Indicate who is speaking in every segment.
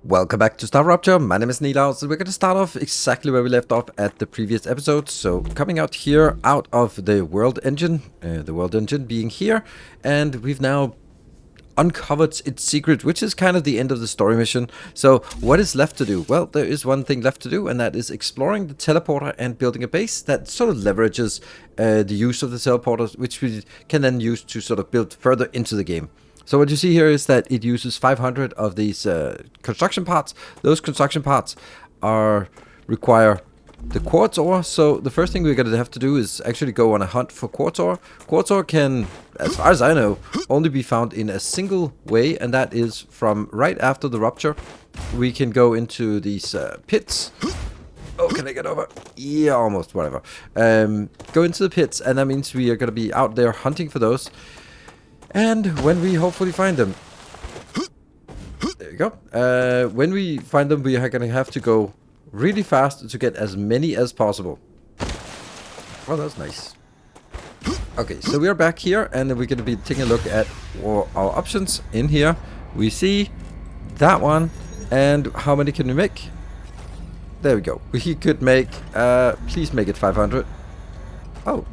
Speaker 1: Welcome back to StarRupture. My name is Nilaus, and we're going to start off exactly where we left off at the previous episode. So coming out here, out of the world engine being here, and we've now uncovered its secret, which is kind of the end of the story mission. So what is left to do? Well, there is one thing left to do, and that is exploring the teleporter and building a base that sort of leverages the use of the teleporters, which we can then use to sort of build further into the game. So what you see here is that it uses 500 of these construction parts. Those construction parts require the quartz ore. So the first thing we're going to have to do is actually go on a hunt for quartz ore. Quartz ore can, as far as I know, only be found in a single way, and that is from right after the rupture. We can go into these pits. Oh, can I get over? Yeah, almost, whatever. Go into the pits, and that means we are going to be out there hunting for those. And when we hopefully find them, there you go. When we find them, we are going to have to go really fast to get as many as possible. Oh, that's nice. Okay, so we are back here, and we're going to be taking a look at our options. In here, we see that one, and how many can we make? There we go. We could make, please make it 500. Oh.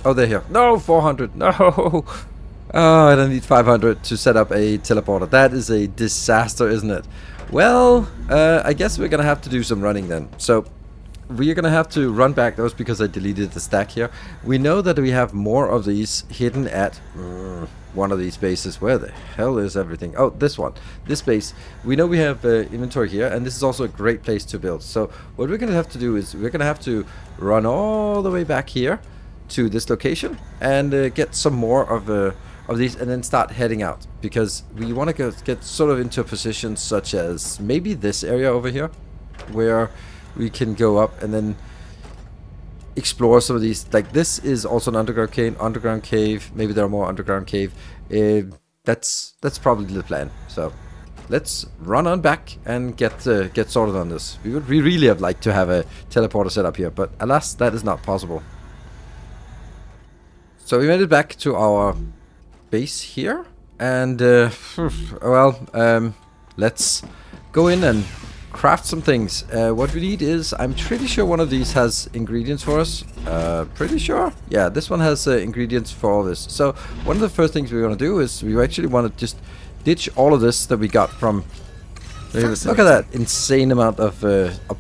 Speaker 1: Oh, they're here. No, 400. No. Oh, I don't need 500 to set up a teleporter. That is a disaster, isn't it? Well, I guess we're going to have to do some running then. So, we are going to have to run back those because I deleted the stack here. We know that we have more of these hidden at one of these bases. Where the hell is everything? Oh, this one. This base. We know we have inventory here, and this is also a great place to build. So, what we're going to have to do is we're going to have to run all the way back here to this location and get some more of these, and then start heading out, because we want to get sort of into a position such as maybe this area over here, where we can go up and then explore some of these. Like, this is also an underground cave. Maybe there are more underground cave. That's probably the plan. So let's run on back and get sorted on this. We really have liked to have a teleporter set up here, but alas, that is not possible. So we made it back to our base here, and let's go in and craft some things. What we need is, I'm pretty sure one of these has ingredients for us. Pretty sure? Yeah, this one has ingredients for all this. So one of the first things we're going to do is we actually want to just ditch all of this that we got from... Look at that insane amount of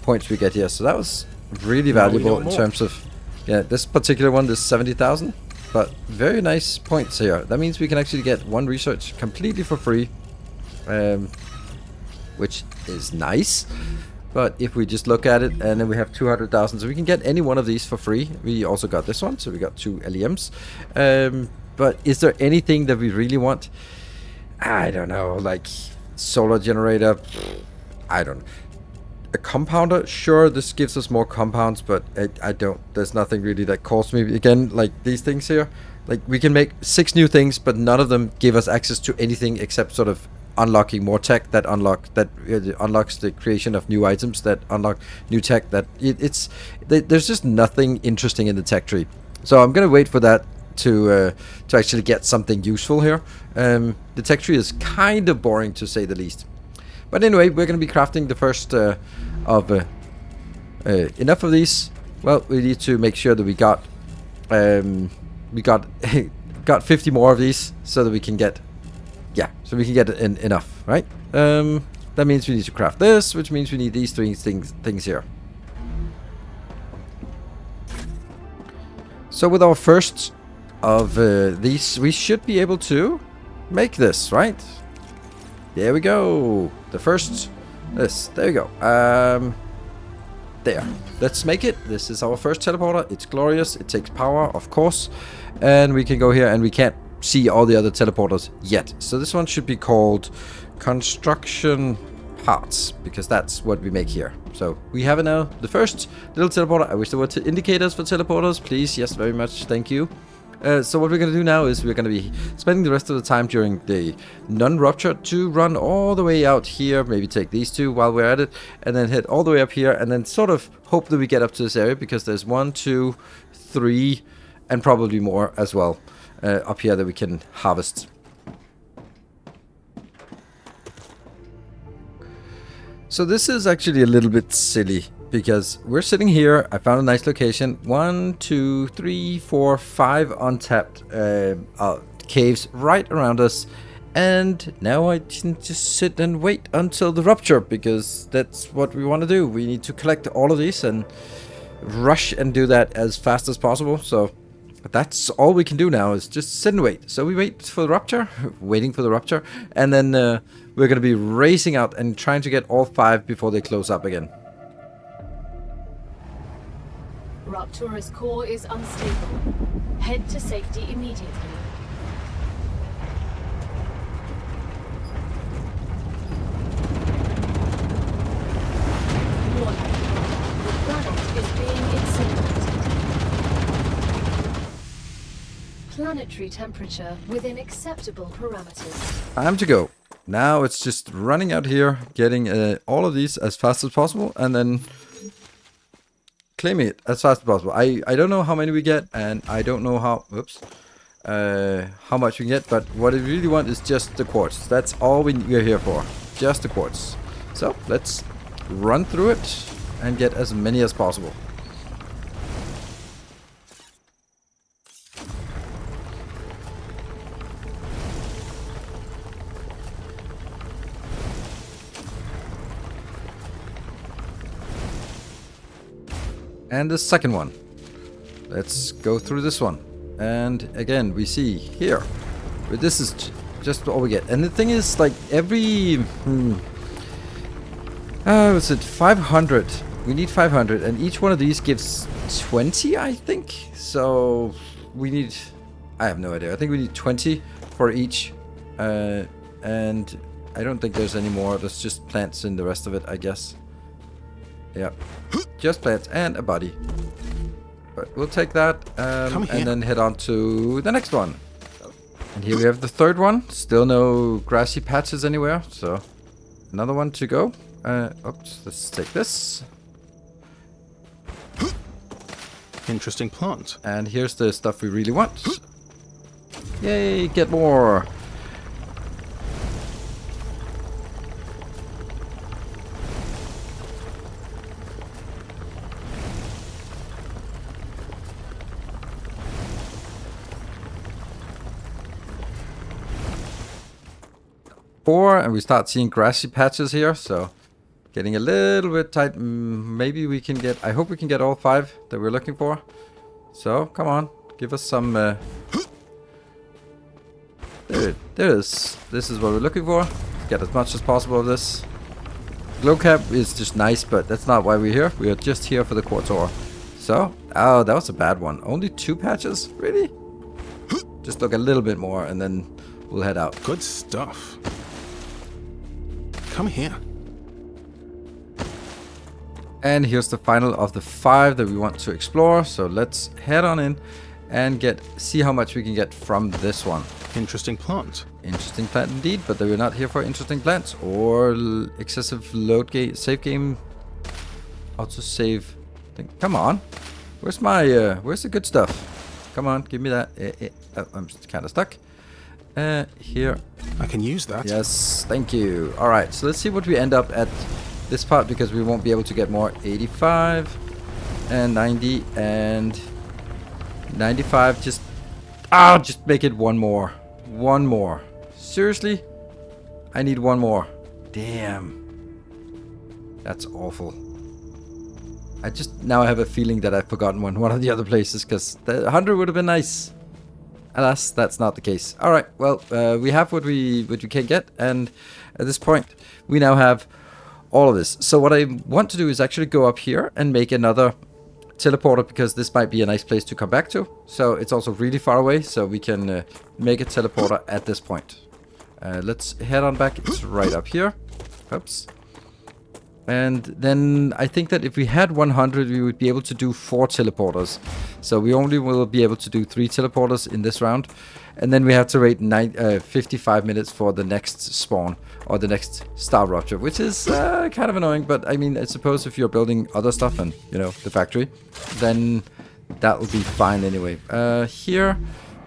Speaker 1: points we get here. So that was really valuable in terms of... Yeah, this particular one, this 70,000. But very nice points here. That means we can actually get one research completely for free, which is nice. But if we just look at it, and then we have 200,000, so we can get any one of these for free. We also got this one, so we got 2 LEMs. But is there anything that we really want? I don't know, like solar generator. I don't know. A compounder, sure, this gives us more compounds, but I don't, there's nothing really that calls me. Again, like these things here, like we can make 6 new things, but none of them give us access to anything except sort of unlocking more tech that unlocks the creation of new items, that unlock new tech, that there's just nothing interesting in the tech tree. So I'm gonna wait for that to actually get something useful here. The tech tree is kind of boring, to say the least. But anyway, we're going to be crafting the first of enough of these. Well, we need to make sure that we got 50 more of these, so that we can get enough, right? That means we need to craft this, which means we need these 3 things here. So with our first of these, we should be able to make this, right? There we go. The first, this, there we go. There. Let's make it. This is our first teleporter. It's glorious. It takes power, of course. And we can go here, and we can't see all the other teleporters yet. So this one should be called construction parts, because that's what we make here. So we have it now. The first little teleporter. I wish there were indicators for teleporters. Please, yes, very much. Thank you. So what we're going to do now is we're going to be spending the rest of the time during the non-rupture to run all the way out here, maybe take these 2 while we're at it, and then head all the way up here, and then sort of hope that we get up to this area, because there's 1, 2, 3, and probably more as well up here that we can harvest. So this is actually a little bit silly because we're sitting here. I found a nice location. 1, 2, 3, 4, 5 untapped caves right around us. And now I can just sit and wait until the rupture because that's what we want to do. We need to collect all of these and rush and do that as fast as possible. So that's all we can do now is just sit and wait. So we wait for the rupture, waiting for the rupture, and then we're going to be racing out and trying to get all 5 before they close up again.
Speaker 2: Raptura's core is unstable. Head to safety immediately. Warning. The planet is being incinerated. Planetary temperature within acceptable parameters.
Speaker 1: Time to go. Now it's just running out here, getting all of these as fast as possible, and then claiming it as fast as possible. I don't know how many we get, and I don't know how much we can get, but what I really want is just the quartz. That's all we're here for, just the quartz. So let's run through it and get as many as possible. And the second one. Let's go through this one. And again, we see here. But this is just all we get. And the thing is, like, every... what's it? 500. We need 500. And each one of these gives 20, I think. So we need... I have no idea. I think we need 20 for each. And I don't think there's any more. There's just plants in the rest of it, I guess. Yeah, just plants and a body. But we'll take that and then head on to the next one. And here we have the third one. Still no grassy patches anywhere, so another one to go. Oops, let's take this.
Speaker 3: Interesting plant.
Speaker 1: And here's the stuff we really want. Yay, get more. 4, and we start seeing grassy patches here, so getting a little bit tight. Maybe we can get... I hope we can get all 5 that we're looking for. So, come on. Give us some... There it is. This is what we're looking for. Get as much as possible of this. Glow cap is just nice, but that's not why we're here. We are just here for the quartz ore. So, oh, that was a bad one. Only 2 patches? Really? Just look a little bit more, and then we'll head out.
Speaker 3: Good stuff. Come here.
Speaker 1: And here's the final of the 5 that we want to explore. So let's head on in and see how much we can get from this one.
Speaker 3: Interesting plant.
Speaker 1: Interesting plant indeed, but we're not here for interesting plants or excessive load save game. Also save thing. Come on. Where's my where's the good stuff? Come on, give me that. Oh, I'm kind of stuck. Here.
Speaker 3: I can use that.
Speaker 1: Yes, thank you. All right, so let's see what we end up at this part, because we won't be able to get more. 85 and 90 and 95. Just make it one more. One more. Seriously? I need one more. Damn. That's awful. Now I have a feeling that I've forgotten one of the other places, because the 100 would have been nice. Alas, that's not the case. All right, well, we have what we can get, and at this point, we now have all of this. So what I want to do is actually go up here and make another teleporter, because this might be a nice place to come back to. So it's also really far away, so we can make a teleporter at this point. Let's head on back. It's right up here. Oops. And then I think that if we had 100, we would be able to do 4 teleporters. So we only will be able to do 3 teleporters in this round. And then we have to wait 55 minutes for the next spawn, or the next StarRupture, which is kind of annoying. But I mean, I suppose if you're building other stuff and, you know, the factory, then that will be fine anyway. Here,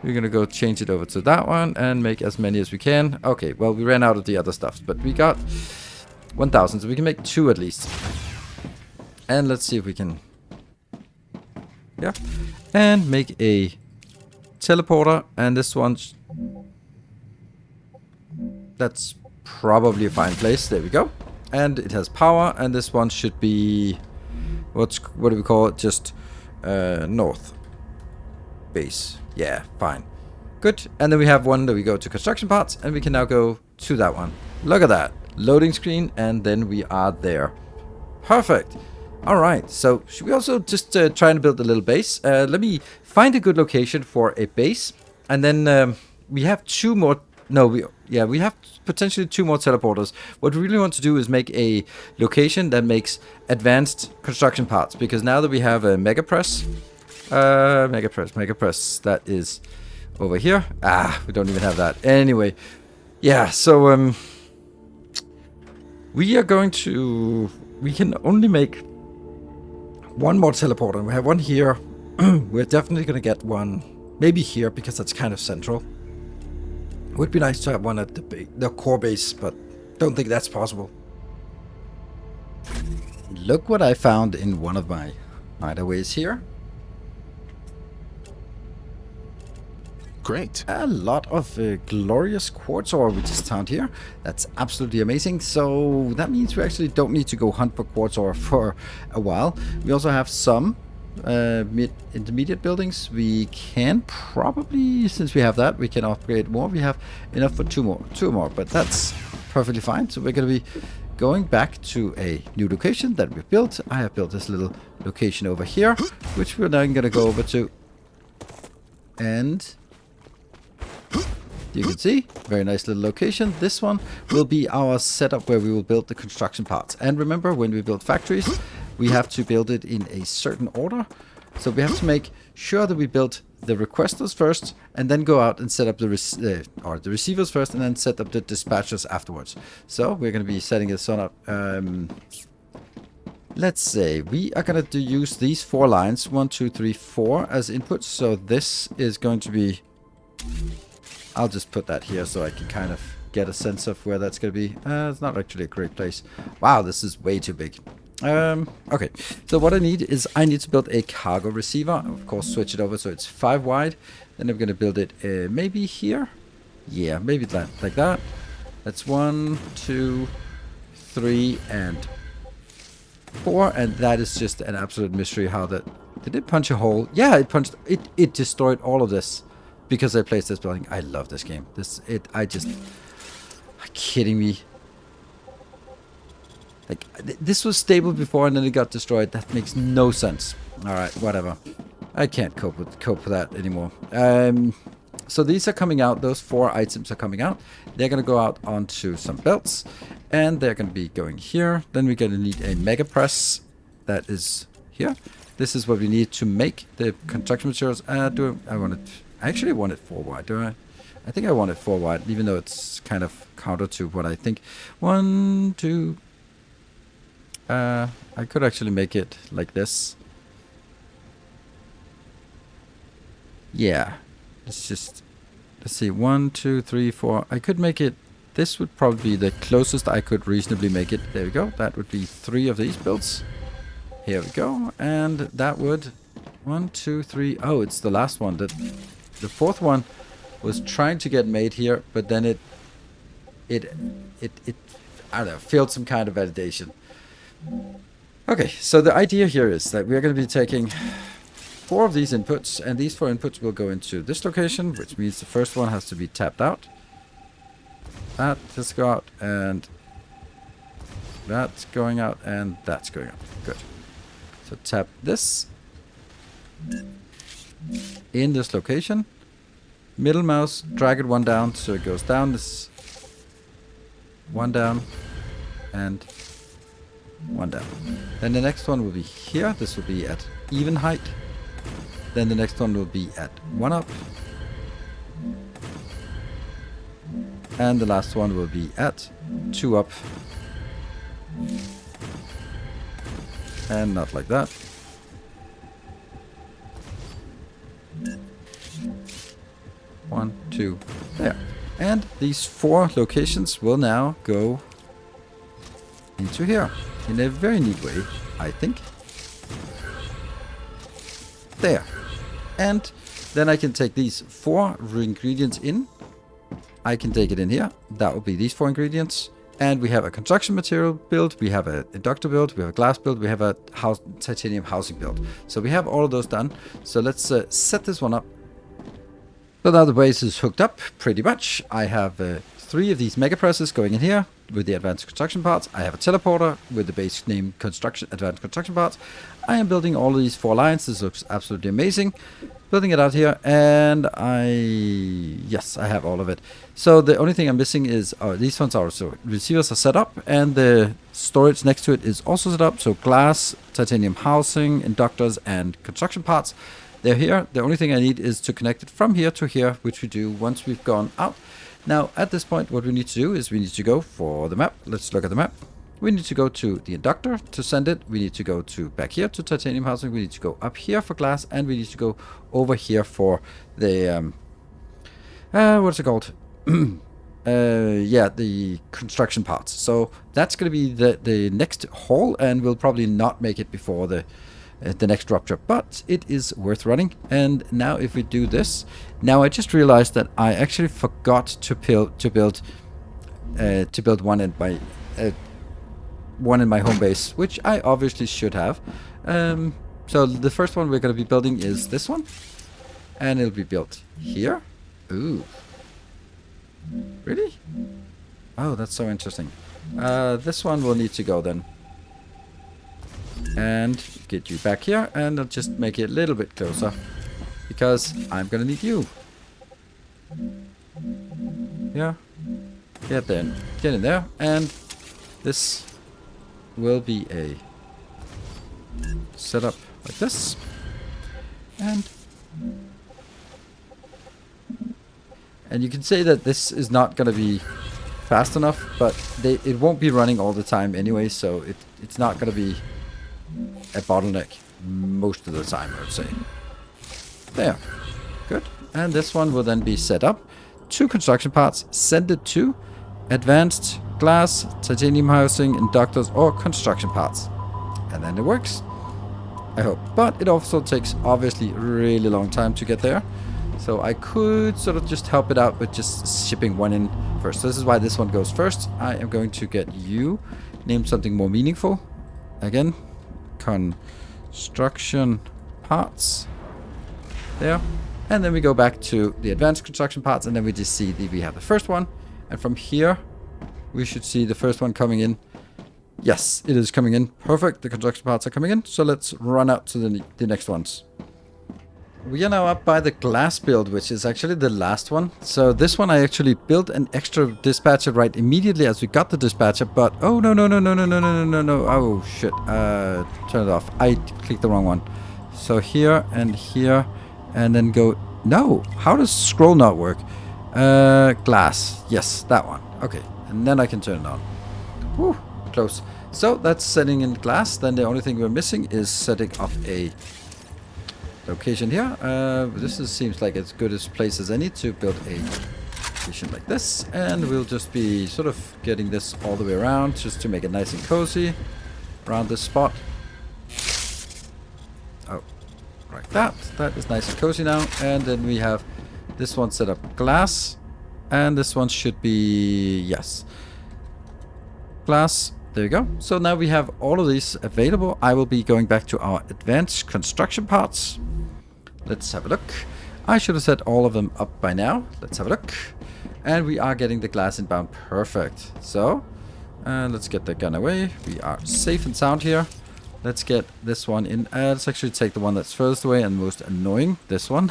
Speaker 1: we're going to go change it over to that one and make as many as we can. Okay, well, we ran out of the other stuff, but we got 1,000, so we can make 2 at least. And let's see if we can... Yeah. And make a teleporter, and this one... That's probably a fine place. There we go. And it has power, and this one should be... What do we call it? Just north base. Yeah, fine. Good. And then we have one that we go to construction parts, and we can now go to that one. Look at that. Loading screen, and then we are there. Perfect. All right. So should we also just try and build a little base? Let me find a good location for a base, and then we have 2 more. No, we have potentially 2 more teleporters. What we really want to do is make a location that makes advanced construction parts, because now that we have a mega press, that is over here. We don't even have that. Anyway, yeah. So we can only make 1 more teleporter. We have 1 here. We're definitely gonna get 1, maybe here, because that's kind of central. Would be nice to have 1 at the core base, but don't think that's possible. Look what I found in one of my hideaways here.
Speaker 3: Great.
Speaker 1: A lot of glorious quartz ore we just found here. That's absolutely amazing. So that means we actually don't need to go hunt for quartz ore for a while. We also have some intermediate buildings. We can probably, since we have that, we can upgrade more. We have enough for 2 more, but that's perfectly fine. So we're going to be going back to a new location that we built. I have built this little location over here, which we're now going to go over to. And you can see, very nice little location. This one will be our setup where we will build the construction parts. And remember, when we build factories, we have to build it in a certain order. So we have to make sure that we build the requesters first, and then go out and set up the receivers first, and then set up the dispatchers afterwards. So we're going to be setting this one up. Let's say we are going to use these 4 lines, 1, 2, 3, 4 as inputs. So this is going to be... I'll just put that here so I can kind of get a sense of where that's going to be. It's not actually a great place. Wow, this is way too big. Okay, so what I need to build a cargo receiver. Of course, switch it over so it's 5 wide. Then I'm going to build it maybe here. Yeah, maybe like that. That's 1, 2, 3, and 4. And that is just an absolute mystery how that... Did it punch a hole? Yeah, it punched... It destroyed all of this because I placed this building. I love this game. Are you kidding me? Like, this was stable before and then it got destroyed. That makes no sense. Alright, whatever. I can't cope with that anymore. So these are coming out. Those 4 items are coming out. They're going to go out onto some belts. And they're going to be going here. Then we're going to need a mega press. That is here. This is what we need to make the construction materials. I actually want it 4 wide, do I? I think I want it 4 wide, even though it's kind of counter to what I think. 1, 2... I could actually make it like this. Yeah. Let's see. 1, 2, 3, 4. I could make it. This would probably be the closest I could reasonably make it. There we go. That would be 3 of these builds. Here we go. And that would... 1, 2, 3. Oh, it's the last one. The 4th one was trying to get made here, but then it I don't know, failed some kind of validation. Okay, so the idea here is that we are going to be taking 4 of these inputs, and these 4 inputs will go into this location, which means the first one has to be tapped out. That just go out, and that's going out, and that's going out. Good. So tap this in this location. Middle mouse, drag it 1 down, so it goes down. This 1 down, and 1 down. Then the next one will be here. This will be at even height. Then the next one will be at 1 up. And the last one will be at 2 up. And not like that. One, 2, there. And these 4 locations will now go into here in a very neat way, I think. There. And then I can take these 4 ingredients in. I can take it in here. That will be these 4 ingredients. And we have a construction material build, we have an inductor build, we have a glass build, we have a titanium housing build. So we have all of those done. So let's set this one up. So now the base is hooked up pretty much. I have 3 of these mega presses going in here with the advanced construction parts. I have a teleporter with the base name advanced construction parts. I am building all of these 4 lines. This looks absolutely amazing. Building it out here, and yes, I have all of it. So the only thing I'm missing is these ones are, so receivers are set up, and the storage next to it is also set up. So glass, titanium housing, inductors, and construction parts, they're here. The only thing I need is to connect it from here to here, which we do once we've gone out. Now, at this point, what we need to do is we need to go for the map. Let's look at the map. We need to go to the inductor to send it. We need to go to back here to titanium housing. We need to go up here for glass, and we need to go over here for the what's it called? Yeah, the construction parts. So that's going to be the next haul, and we'll probably not make it before the next rupture, but it is worth running. And now if we do this, now I just realized that I actually forgot to build one in my one in my home base, which I obviously should have. So the first one we're going to be building is this one, and it'll be built here. Ooh, really? Oh, that's so interesting. This one will need to go then, and get you back here, and I'll just make it a little bit closer because I'm gonna need you. Yeah, get in there, and this will be a setup like this, and you can say that this is not going to be fast enough, but it won't be running all the time anyway, so it's not going to be a bottleneck most of the time, I would say. There, good. And this one will then be set up. 2 construction parts, send it to advanced glass, titanium housing, inductors, or construction parts. And then it works, I hope. But it also takes, obviously, a really long time to get there. So I could sort of just help it out with just shipping one in first. So this is why this one goes first. I am going to get you, name something more meaningful. Again, construction parts. There. And then we go back to the advanced construction parts, and then we just see that we have the first one. And from here, we should see the first one coming in. Yes, it is coming in. Perfect. The construction parts are coming in. So let's run out to the next ones. We are now up by the glass build, which is actually the last one. So this one I actually built an extra dispatcher right immediately as we got the dispatcher. But oh no. Oh shit. Turn it off. I clicked the wrong one. So here, and then go. No. How does scroll not work? Glass. Yes, that one. Okay. And then I can turn it on. Whew, close. So that's setting in glass. Then the only thing we're missing is setting up a location here. Seems like as good a place as any to build a location like this. And we'll just be sort of getting this all the way around just to make it nice and cozy around this spot. Oh, like that. That is nice and cozy now. And then we have this one set up glass. And this one should be, yes, glass. There you go. So now we have all of these available. I will be going back to our advanced construction parts. Let's have a look. I should have set all of them up by now. Let's have a look. And we are getting the glass inbound. Perfect. So let's get the gun away. We are safe and sound here. Let's get this one in. Let's actually take the one that's furthest away and most annoying. This one.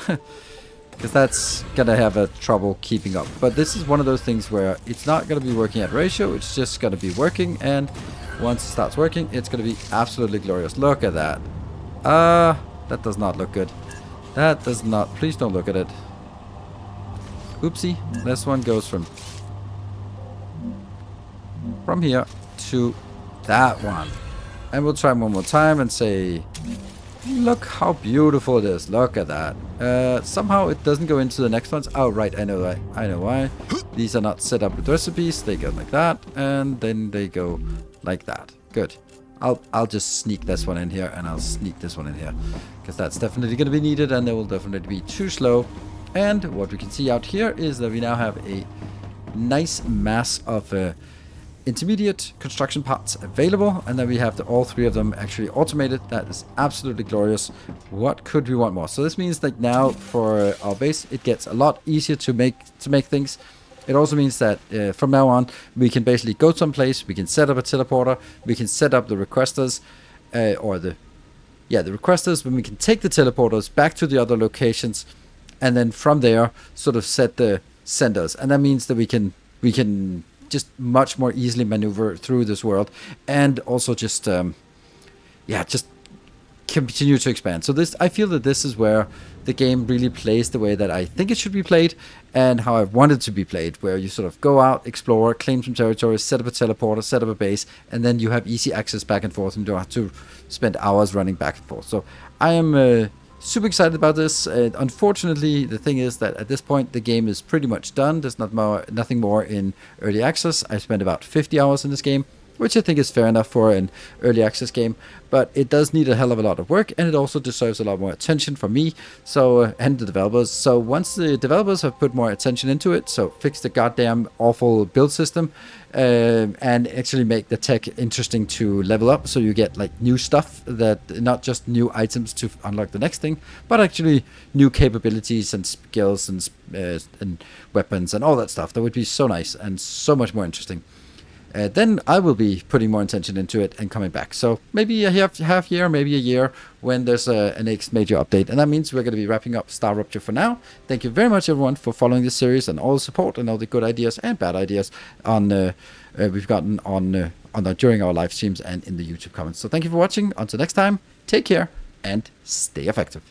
Speaker 1: Because that's gonna have a trouble keeping up. But this is one of those things where it's not gonna be working at ratio, it's just gonna be working, and once it starts working, it's gonna be absolutely glorious. Look at that. That does not look good. That does not, please don't look at it. Oopsie. This one goes from here to that one. And we'll try one more time and say, look how beautiful it is. Look at that. Somehow it doesn't go into the next ones. Oh, right. I know why. These are not set up with recipes. They go like that. And then they go like that. Good. I'll just sneak this one in here, and I'll sneak this one in here, because that's definitely going to be needed, and they will definitely be too slow. And what we can see out here is that we now have a nice mass of intermediate construction parts available, and then we have all three of them actually automated. That is absolutely glorious. What could we want more? So this means that now for our base, it gets a lot easier to make things. It also means that from now on, we can basically go someplace, we can set up a teleporter, we can set up the requesters, the requesters, when we can take the teleporters back to the other locations, and then from there sort of set the senders. And that means that we can just much more easily maneuver through this world, and also just just continue to expand. So I feel that this is where the game really plays the way that I think it should be played, and how I want it to be played, where you sort of go out, explore, claim some territory, set up a teleporter, set up a base, and then you have easy access back and forth, and you don't have to spend hours running back and forth. So I am super excited about this. Unfortunately, the thing is that at this point the game is pretty much done. There's nothing more in early access. I spent about 50 hours in this game, which I think is fair enough for an early access game, but it does need a hell of a lot of work, and it also deserves a lot more attention from me, and the developers. So once the developers have put more attention into it, so fix the goddamn awful build system, and actually make the tech interesting to level up, so you get like new stuff, that not just new items to unlock the next thing, but actually new capabilities and skills and weapons and all that stuff. That would be so nice and so much more interesting. Then I will be putting more attention into it and coming back. So maybe a half year, maybe a year, when there's a next major update. And that means we're going to be wrapping up StarRupture for now. Thank you very much, everyone, for following this series and all the support and all the good ideas and bad ideas we've gotten during our live streams and in the YouTube comments. So thank you for watching. Until next time, take care and stay effective.